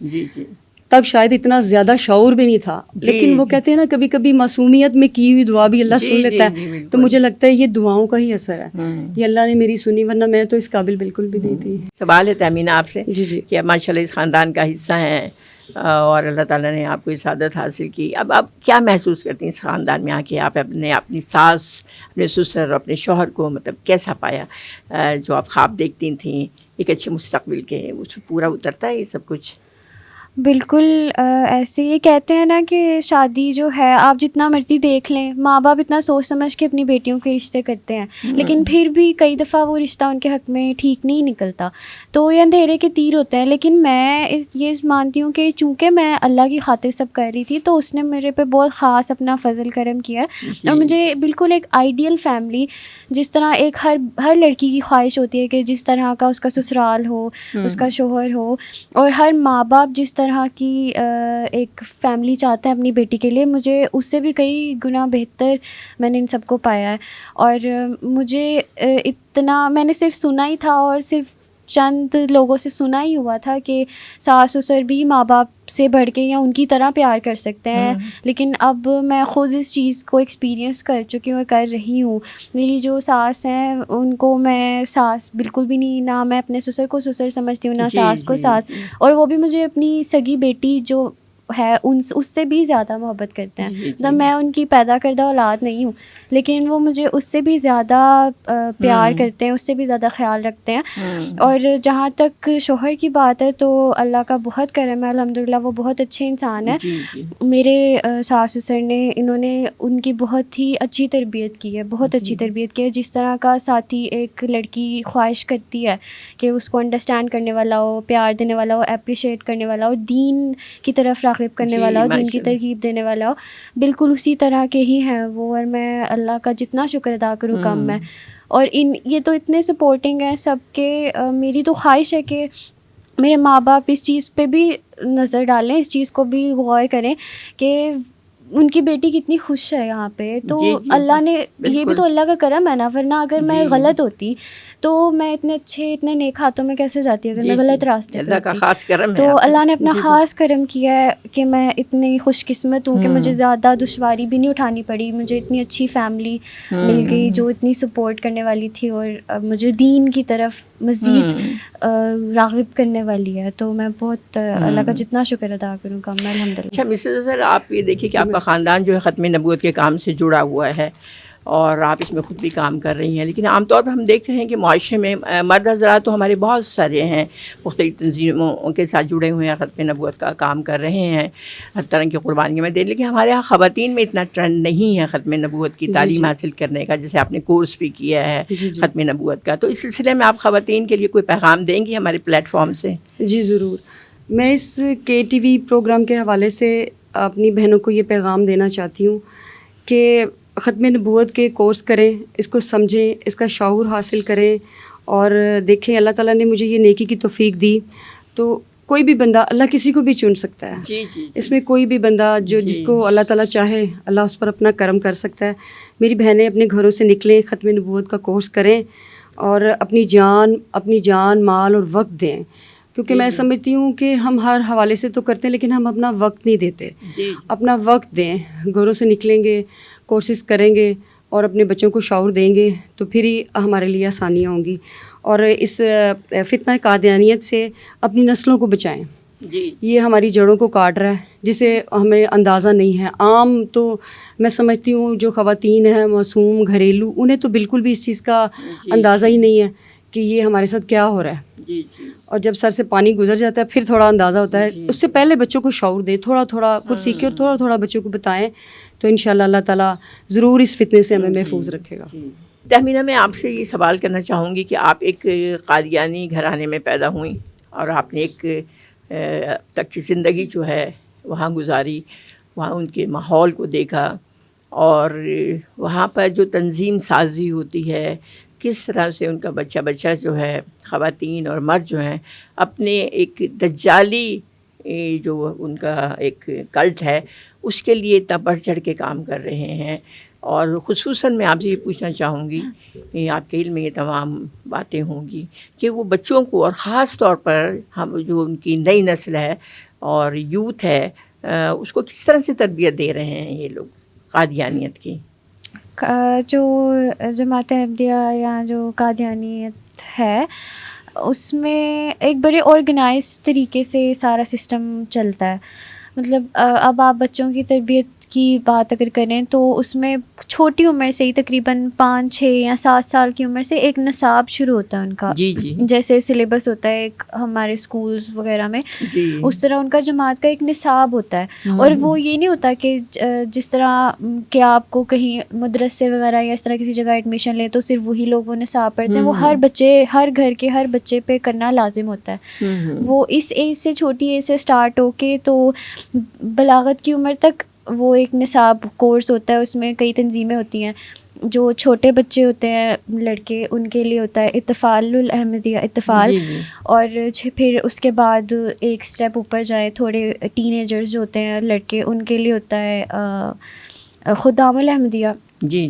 تب شاید اتنا زیادہ شعور بھی نہیں تھا, لیکن وہ کہتے ہیں نا کبھی کبھی معصومیت میں کی ہوئی دعا بھی اللہ سن لیتا ہے. تو مجھے لگتا ہے یہ دعاؤں کا ہی اثر ہے, یہ اللہ نے میری سنی, ورنہ میں تو اس قابل بالکل بھی نہیں تھی. سوال ہے تہمینہ آپ سے کہ اب ماشاء اللہ اس خاندان کا حصہ ہیں اور اللہ تعالیٰ نے آپ کو سعادت حاصل کی. اب آپ کیا محسوس کرتی ہیں اس خاندان میں آ کے؟ آپ اپنی ساس, اپنے سسر اور اپنے شوہر کو مطلب کیسا پایا؟ جو آپ خواب دیکھتی تھیں ایک اچھے مستقبل کے, اس پورا اترتا ہے یہ سب کچھ؟ بالکل ایسے یہ کہتے ہیں نا کہ شادی جو ہے آپ جتنا مرضی دیکھ لیں، ماں باپ اتنا سوچ سمجھ کے اپنی بیٹیوں کے رشتے کرتے ہیں، لیکن پھر بھی کئی دفعہ وہ رشتہ ان کے حق میں ٹھیک نہیں نکلتا، تو یہ اندھیرے کے تیر ہوتے ہیں. لیکن میں یہ مانتی ہوں کہ چونکہ میں اللہ کی خاطر سب کر رہی تھی تو اس نے میرے پہ بہت خاص اپنا فضل کرم کیا ہے. اور مجھے بالکل ایک آئیڈیل فیملی، جس طرح ایک ہر لڑکی کی خواہش ہوتی ہے کہ جس طرح کا اس کا سسرال ہو، اس کا شوہر ہو، اور ہر ماں باپ جس طرح کی ایک فیملی چاہتے ہیں اپنی بیٹی کے لیے، مجھے اس سے بھی کئی گنا بہتر میں نے ان سب کو پایا ہے. اور مجھے اتنا میں نے صرف سنا ہی تھا، اور صرف چند لوگوں سے سنا ہی ہوا تھا کہ ساس سسر بھی ماں باپ سے بڑھ کے یا ان کی طرح پیار کر سکتے ہیں. لیکن اب میں خود اس چیز کو ایکسپیرینس کر چکی ہوں اور کر رہی ہوں. میری جو ساس ہیں ان کو میں ساس بالکل بھی نہیں، نہ میں اپنے سسر کو سسر سمجھتی ہوں، نہ ساس کو ساس، اور وہ بھی مجھے اپنی سگی بیٹی جو ہے اس سے بھی زیادہ محبت کرتے ہیں. مطلب میں ان کی پیدا کردہ اولاد نہیں ہوں، لیکن وہ مجھے اس سے بھی زیادہ پیار کرتے ہیں، اس سے بھی زیادہ خیال رکھتے ہیں. اور جہاں تک شوہر کی بات ہے تو اللہ کا بہت کرم ہے، الحمدللہ وہ بہت اچھے انسان ہیں. میرے ساس سسر نے انہوں نے ان کی بہت ہی اچھی تربیت کی ہے، بہت اچھی تربیت کی ہے، جس طرح کا ساتھی ایک لڑکی خواہش کرتی ہے کہ اس کو انڈرسٹینڈ کرنے والا ہو، پیار دینے والا ہو، اپریشیٹ کرنے والا ہو، دین کی طرف راغب کرنے والا ہو، دین کی ترغیب دینے والا ہو. بالکل اسی طرح کے ہی ہیں وہ، اور میں اللہ کا جتنا شکر ادا کروں کم ہے. اور یہ تو اتنے سپورٹنگ ہیں سب کے. میری تو خواہش ہے کہ میرے ماں باپ اس چیز پہ بھی نظر ڈالیں، اس چیز کو بھی غور کریں کہ ان کی بیٹی کتنی خوش ہے یہاں پہ. تو اللہ نے یہ بھی تو اللہ کا کرم ہے نا، ورنہ اگر میں غلط ہوتی تو میں اتنے اچھے اتنے نیک ہاتھوں میں کیسے جاتی اگر میں غلط راستے پہ ہوتی. تو اللہ نے اپنا خاص کرم کیا ہے کہ میں اتنی خوش قسمت ہوں کہ مجھے زیادہ دشواری بھی نہیں اٹھانی پڑی. مجھے اتنی اچھی فیملی مل گئی جو اتنی سپورٹ کرنے والی تھی اور مجھے دین کی طرف مزید راغب کرنے والی ہے. تو میں بہت اللہ کا جتنا شکر ادا کروں کم ہے الحمدللہ. اچھا مسز سر، آپ یہ دیکھیے کہ آپ کا خاندان جو ہے ختم نبوت کے کام سے جڑا ہوا ہے اور آپ اس میں خود بھی کام کر رہی ہیں، لیکن عام طور پر ہم دیکھ رہے ہیں کہ معاشرے میں مرد حضرات تو ہمارے بہت سارے ہیں، مختلف تنظیموں کے ساتھ جڑے ہوئے ہیں، ختم نبوت کا کام کر رہے ہیں، ہر طرح کی قربانیاں میں دے. لیکن ہمارے یہاں خواتین میں اتنا ٹرینڈ نہیں ہے ختم نبوت کی تعلیم حاصل کرنے کا، جیسے آپ نے کورس بھی کیا ہے ختم نبوت کا. تو اس سلسلے میں آپ خواتین کے لیے کوئی پیغام دیں گی ہمارے پلیٹ فارم سے؟ جی ضرور. میں اس KTV پروگرام کے حوالے سے اپنی بہنوں کو یہ پیغام دینا چاہتی ہوں کہ ختم نبوت کے کورس کریں، اس کو سمجھیں، اس کا شعور حاصل کریں. اور دیکھیں اللہ تعالیٰ نے مجھے یہ نیکی کی توفیق دی، تو کوئی بھی بندہ، اللہ کسی کو بھی چن سکتا ہے. اس میں کوئی بھی بندہ جس کو اللہ تعالیٰ چاہے اللہ اس پر اپنا کرم کر سکتا ہے. میری بہنیں اپنے گھروں سے نکلیں، ختم نبوت کا کورس کریں اور اپنی جان مال اور وقت دیں. کیونکہ میں سمجھتی ہوں کہ ہم ہر حوالے سے تو کرتے ہیں لیکن ہم اپنا وقت نہیں دیتے. اپنا وقت دیں، گھروں سے نکلیں گے، کورسز کریں گے اور اپنے بچوں کو شعور دیں گے تو پھر ہی ہمارے لیے آسانیاں ہوں گی. اور اس فتنہ قادیانیت سے اپنی نسلوں کو بچائیں. یہ ہماری جڑوں کو کاٹ رہا ہے جسے ہمیں اندازہ نہیں ہے. عام تو میں سمجھتی ہوں جو خواتین ہیں معصوم گھریلو، انہیں تو بالکل بھی اس چیز کا اندازہ ہی نہیں ہے کہ یہ ہمارے ساتھ کیا ہو رہا ہے. اور جب سر سے پانی گزر جاتا ہے پھر تھوڑا اندازہ ہوتا ہے. اس سے پہلے بچوں کو شعور دیں، تھوڑا تھوڑا خود سیکھیں اور تھوڑا تھوڑا بچوں کو بتائیں، تو انشاءاللہ اللہ تعالیٰ ضرور اس فتنے سے ہمیں محفوظ رکھے گا. تہمینہ، میں آپ سے یہ سوال کرنا چاہوں گی کہ آپ ایک قادیانی گھرانے میں پیدا ہوئیں اور آپ نے ایک تک کی زندگی جو ہے وہاں گزاری، وہاں ان کے ماحول کو دیکھا اور وہاں پر جو تنظیم سازی ہوتی ہے، کس طرح سے ان کا بچہ جو ہے، خواتین اور مرد جو ہیں اپنے ایک دجالی جو ان کا ایک کلٹ ہے اس کے لیے اتنا بڑھ چڑھ کے کام کر رہے ہیں. اور خصوصاً میں آپ سے یہ پوچھنا چاہوں گی، آپ کے علم میں یہ تمام باتیں ہوں گی کہ وہ بچوں کو اور خاص طور پر ہم جو ان کی نئی نسل ہے اور یوتھ ہے اس کو کس طرح سے تربیت دے رہے ہیں یہ لوگ قادیانیت کی؟ جو جماعت احمدیہ یا جو قادیانیت ہے اس میں ایک بڑے آرگنائز طریقے سے سارا سسٹم چلتا ہے. مطلب اب آپ بچوں کی تربیت کی بات اگر کریں تو اس میں چھوٹی عمر سے ہی تقریباً 5, 6 یا 7 سال کی عمر سے ایک نصاب شروع ہوتا ہے ان کا. جی جی جیسے سلیبس ہوتا ہے ایک ہمارے اسکولز وغیرہ میں, جی اس طرح ان کا جماعت کا ایک نصاب ہوتا ہے. اور وہ یہ نہیں ہوتا کہ جس طرح کہ آپ کو کہیں مدرسے وغیرہ یا اس طرح کسی جگہ ایڈمیشن لیں تو صرف وہی لوگ وہ نصاب پڑھتے ہیں. وہ ہر بچے, ہر گھر کے ہر بچے پہ کرنا لازم ہوتا ہے. وہ اس ایج سے, چھوٹی ایج سے اسٹارٹ ہو کے تو بلاغت کی عمر تک وہ ایک نصاب کورس ہوتا ہے. اس میں کئی تنظیمیں ہوتی ہیں. جو چھوٹے بچے ہوتے ہیں لڑکے, ان کے لیے ہوتا ہے اطفال الاحمدیہ, اطفال. اور پھر اس کے بعد ایک اسٹیپ اوپر جائیں, تھوڑے ٹین ایجرز جو ہوتے ہیں لڑکے, ان کے لیے ہوتا ہے خدام الاحمدیہ.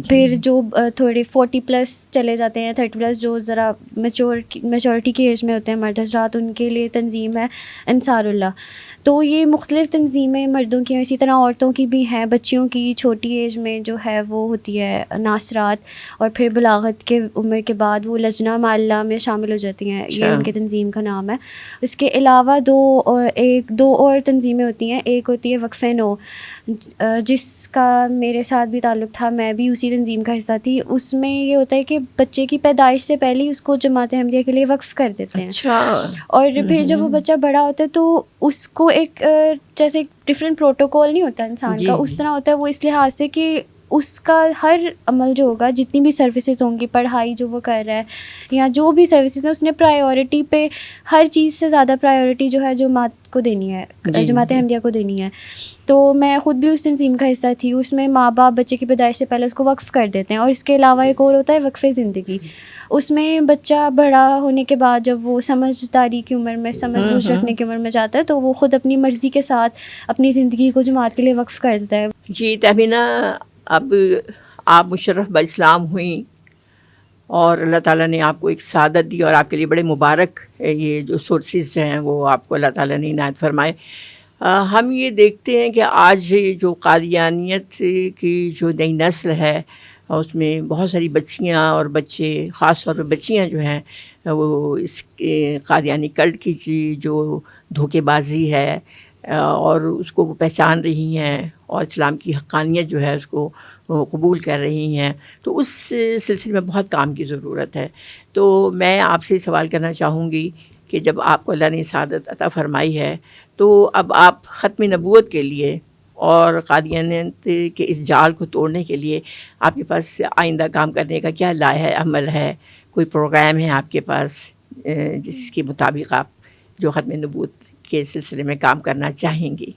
پھر جو تھوڑے 40+ چلے جاتے ہیں, 30+, جو ذرا میچورٹی کی ایج میں ہوتے ہیں مرد حضرات, ان کے لیے تنظیم ہے انصار اللہ. تو یہ مختلف تنظیمیں مردوں کی, اسی طرح عورتوں کی بھی ہیں. بچیوں کی چھوٹی ایج میں جو ہے وہ ہوتی ہے ناصرات, اور پھر بلاغت کے عمر کے بعد وہ لجنہ معلّہ میں شامل ہو جاتی ہیں. یہ ان کے تنظیم کا نام ہے. اس کے علاوہ دو اور تنظیمیں ہوتی ہیں. ایک ہوتی ہے وقف نو, جس کا میرے ساتھ بھی تعلق تھا, میں بھی اسی تنظیم کا حصہ تھی. اس میں یہ ہوتا ہے کہ بچے کی پیدائش سے پہلے ہی اس کو جماعت احمدیہ کے لیے وقف کر دیتے ہیں. اور پھر جب وہ بچہ بڑا ہوتا ہے تو اس کو ایک جیسے ڈفرینٹ پروٹوکول نہیں ہوتا انسان کا, اس طرح ہوتا ہے وہ اس لحاظ سے کہ اس کا ہر عمل جو ہوگا, جتنی بھی سروسز ہوں گی, پڑھائی جو وہ کر رہا ہے یا جو بھی سروسز ہیں, اس نے پرائیورٹی پہ, ہر چیز سے زیادہ پرائیورٹی جو ہے جماعت کو دینی ہے, جماعت احمدیہ کو دینی ہے. تو میں خود بھی اس تنظیم کا حصہ تھی. اس میں ماں باپ بچے کی پیدائش سے پہلے اس کو وقف کر دیتے ہیں. اور اس کے علاوہ ایک اور ہوتا ہے وقف زندگی. اس میں بچہ بڑا ہونے کے بعد جب وہ سمجھداری کی عمر میں, سمجھ بوجھ رکھنے کی عمر میں جاتا ہے, تو وہ خود اپنی مرضی کے ساتھ اپنی زندگی کو جماعت کے لیے وقف کر دیتا ہے. جی تہمینہ, اب آپ مشرف باسلام ہوئیں اور اللہ تعالیٰ نے آپ کو ایک سعادت دی, اور آپ کے لیے بڑے مبارک یہ جو سورسز ہیں وہ آپ کو اللہ تعالیٰ نے عنایت فرمائے. ہم یہ دیکھتے ہیں کہ آج جو قادیانیت کی جو نئی نسل ہے, اس میں بہت ساری بچیاں اور بچے, خاص طور پہ بچیاں جو ہیں وہ اس قادیانی کلٹ کی جو دھوکے بازی ہے اور اس کو وہ پہچان رہی ہیں, اور اسلام کی حقانیت جو ہے اس کو قبول کر رہی ہیں. تو اس سلسلے میں بہت کام کی ضرورت ہے. تو میں آپ سے سوال کرنا چاہوں گی کہ جب آپ کو اللہ نے سعادت عطا فرمائی ہے, تو اب آپ ختم نبوت کے لیے اور قادیانیت کے اس جال کو توڑنے کے لیے آپ کے پاس آئندہ کام کرنے کا کیا لائحہ عمل ہے؟ کوئی پروگرام ہے آپ کے پاس جس کے مطابق آپ جو ختم نبوت کے سلسلے میں کام کرنا چاہیں گی؟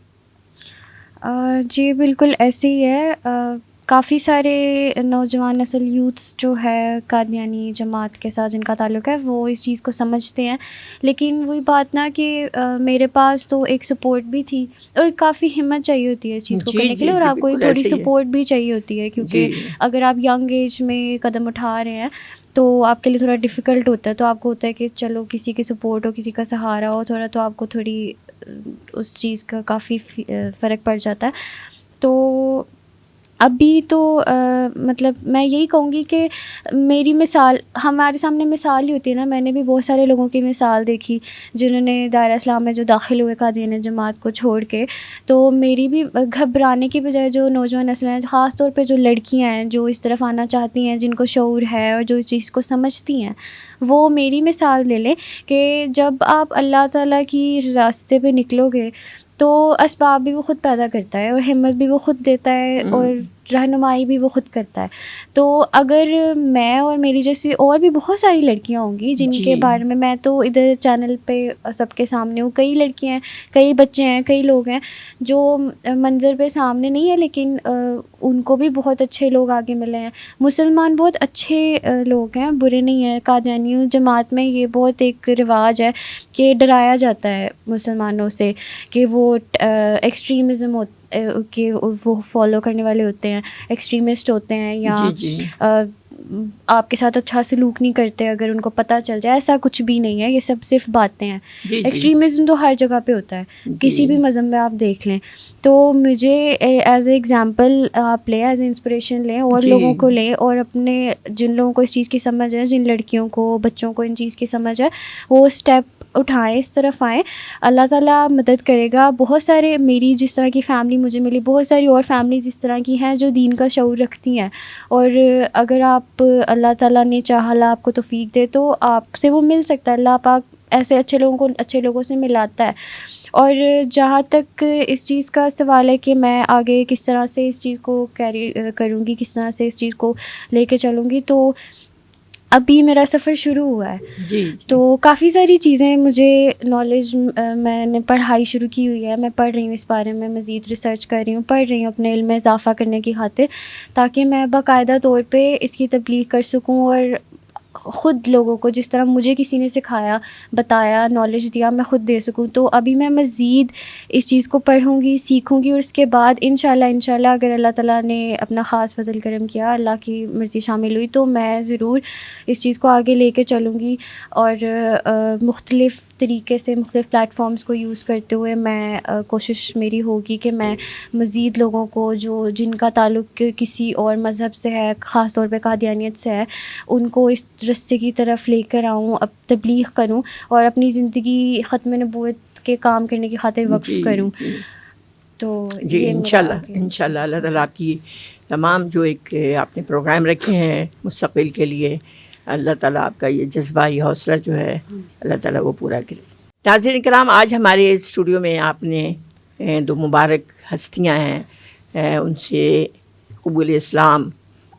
جی بالکل ایسے ہی ہے. کافی سارے نوجوان نسل یوتھس جو ہے قادیانی جماعت کے ساتھ جن کا تعلق ہے وہ اس چیز کو سمجھتے ہیں, لیکن وہی بات نا کہ میرے پاس تو ایک سپورٹ بھی تھی, اور کافی ہمت چاہیے ہوتی ہے اس چیز کو کرنے کے لیے, اور آپ کو تھوڑی سپورٹ بھی چاہیے ہوتی ہے, کیونکہ اگر آپ ینگ ایج میں قدم اٹھا رہے ہیں تو آپ کے لیے تھوڑا ڈیفیکلٹ ہوتا ہے. تو آپ کو ہوتا ہے کہ چلو کسی کی سپورٹ ہو, کسی کا سہارا ہو تھوڑا, تو آپ کو تھوڑی اس چیز کا کافی فرق پڑ جاتا ہے. تو ابھی تو مطلب میں یہی کہوں گی کہ میری مثال, ہمارے سامنے مثال ہی ہوتی ہے نا. میں نے بھی بہت سارے لوگوں کی مثال دیکھی جنہوں نے دائرہ اسلام میں جو داخل ہوئے قادیانی جماعت کو چھوڑ کے. تو میری بھی گھبرانے کی بجائے جو نوجوان نسلیں ہیں, خاص طور پہ جو لڑکیاں ہیں جو اس طرف آنا چاہتی ہیں, جن کو شعور ہے اور جو اس چیز کو سمجھتی ہیں, وہ میری مثال لے لیں کہ جب آپ اللہ تعالیٰ کی راستے پہ نکلو گے تو اسباب بھی وہ خود پیدا کرتا ہے, اور ہمت بھی وہ خود دیتا ہے, اور رہنمائی بھی وہ خود کرتا ہے. تو اگر میں اور میری جیسی اور بھی بہت ساری لڑکیاں ہوں گی جن کے بارے میں تو ادھر چینل پہ سب کے سامنے ہوں, کئی لڑکیاں ہیں, کئی بچے ہیں, کئی لوگ ہیں جو منظر پہ سامنے نہیں ہے, لیکن ان کو بھی بہت اچھے لوگ آگے ملے ہیں. مسلمان بہت اچھے لوگ ہیں, برے نہیں ہیں. قادیانی جماعت میں یہ بہت ایک رواج ہے کہ ڈرایا جاتا ہے مسلمانوں سے کہ وہ ایکسٹریمزم کہ وہ فالو کرنے والے ہوتے ہیں, ایکسٹریمسٹ ہوتے ہیں, یا آپ کے ساتھ اچھا سلوک نہیں کرتے اگر ان کو پتہ چل جائے. ایسا کچھ بھی نہیں ہے, یہ سب صرف باتیں ہیں. ایکسٹریمزم تو ہر جگہ پہ ہوتا ہے, کسی بھی مذہب میں آپ دیکھ لیں. تو مجھے ایز اے ایگزامپل آپ لیں, ایز اے انسپریشن لیں, اور لوگوں کو لیں, اور اپنے جن لوگوں کو اس چیز کی سمجھ ہے, جن لڑکیوں کو, بچوں کو ان چیز کی سمجھ ہے, وہ اسٹیپ اٹھائیں, اس طرف آئیں, اللہ تعالیٰ مدد کرے گا. بہت سارے میری جس طرح کی فیملی مجھے ملی, بہت ساری اور فیملیز اس طرح کی ہیں جو دین کا شعور رکھتی ہیں, اور اگر آپ اللہ تعالیٰ نے چاہا, اللہ آپ کو توفیق دے تو آپ سے وہ مل سکتا ہے. اللہ پاک ایسے اچھے لوگوں کو اچھے لوگوں سے ملاتا ہے. اور جہاں تک اس چیز کا سوال ہے کہ میں آگے کس طرح سے اس چیز کو کیری کروں گی, کس طرح سے اس چیز کو لے کے چلوں گی, تو ابھی میرا سفر شروع ہوا ہے. جی. تو کافی ساری چیزیں مجھے نالج, میں نے پڑھائی شروع کی ہوئی ہے, میں پڑھ رہی ہوں اس بارے میں, مزید ریسرچ کر رہی ہوں, پڑھ رہی ہوں اپنے علم میں اضافہ کرنے کی خاطر, تاکہ میں باقاعدہ طور پہ اس کی تبلیغ کر سکوں, اور خود لوگوں کو جس طرح مجھے کسی نے سکھایا, بتایا, نالج دیا, میں خود دے سکوں. تو ابھی میں مزید اس چیز کو پڑھوں گی, سیکھوں گی, اور اس کے بعد انشاءاللہ اگر اللہ تعالیٰ نے اپنا خاص فضل کرم کیا, اللہ کی مرضی شامل ہوئی, تو میں ضرور اس چیز کو آگے لے کے چلوں گی. اور مختلف طریقے سے مختلف پلیٹ فارمز کو یوز کرتے ہوئے میں کوشش میری ہوگی کہ میں مزید لوگوں کو جن کا تعلق کسی اور مذہب سے ہے, خاص طور پہ قادیانیت سے ہے, ان کو اس رستے کی طرف لے کر آؤں, اب تبلیغ کروں, اور اپنی زندگی ختم نبوت کے کام کرنے کی خاطر وقف کروں. تو جی انشاءاللہ اللہ تعالیٰ آپ کی تمام جو ایک آپ نے پروگرام رکھے ہیں مستقبل کے لیے, اللہ تعالیٰ آپ کا یہ جذبہ, یہ حوصلہ جو ہے اللہ تعالیٰ وہ پورا کرے. ناظرین کرام, آج ہمارے اسٹوڈیو میں آپ نے دو مبارک ہستیاں ہیں, ان سے قبول اسلام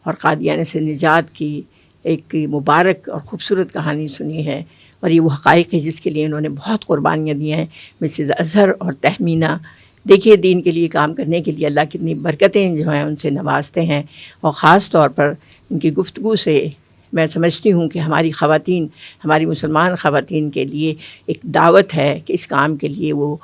اور قادیانی سے نجات کی ایک مبارک اور خوبصورت کہانی سنی ہے, اور یہ وہ حقائق ہے جس کے لیے انہوں نے بہت قربانیاں دی ہیں. مسز اظہر اور تہمینہ, دیکھیے دین کے لیے کام کرنے کے لیے اللہ کتنی برکتیں جو ہیں ان سے نوازتے ہیں, اور خاص طور پر ان کی گفتگو سے میں سمجھتی ہوں کہ ہماری خواتین, ہماری مسلمان خواتین کے لیے ایک دعوت ہے کہ اس کام کے لیے وہ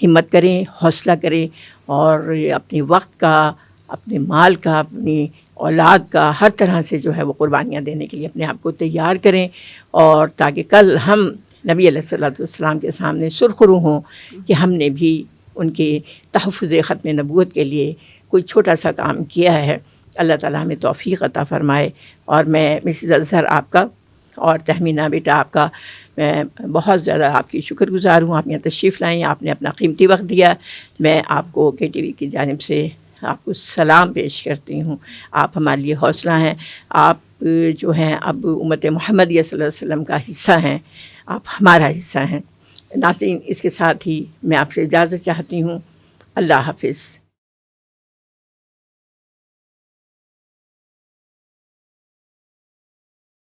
ہمت کریں, حوصلہ کریں, اور اپنے وقت کا, اپنے مال کا, اپنی اولاد کا, ہر طرح سے جو ہے وہ قربانیاں دینے کے لیے اپنے آپ کو تیار کریں, اور تاکہ کل ہم نبی علیہ السلام کے سامنے سرخرو ہوں کہ ہم نے بھی ان کے تحفظ ختم نبوت کے لیے کوئی چھوٹا سا کام کیا ہے. اللہ تعالیٰ ہمیں توفیق عطا فرمائے. اور میں مسز اظہر آپ کا اور تہمینہ بیٹا آپ کا میں بہت زیادہ آپ کی شکر گزار ہوں. آپ یہاں تشریف لائیں, آپ نے اپنا قیمتی وقت دیا. میں آپ کو KTV کی جانب سے آپ کو سلام پیش کرتی ہوں. آپ ہمارے لیے حوصلہ ہیں. آپ جو ہیں اب امت محمدیہ صلی اللہ علیہ وسلم کا حصہ ہیں, آپ ہمارا حصہ ہیں. ناظرین, اس کے ساتھ ہی میں آپ سے اجازت چاہتی ہوں. اللہ حافظ.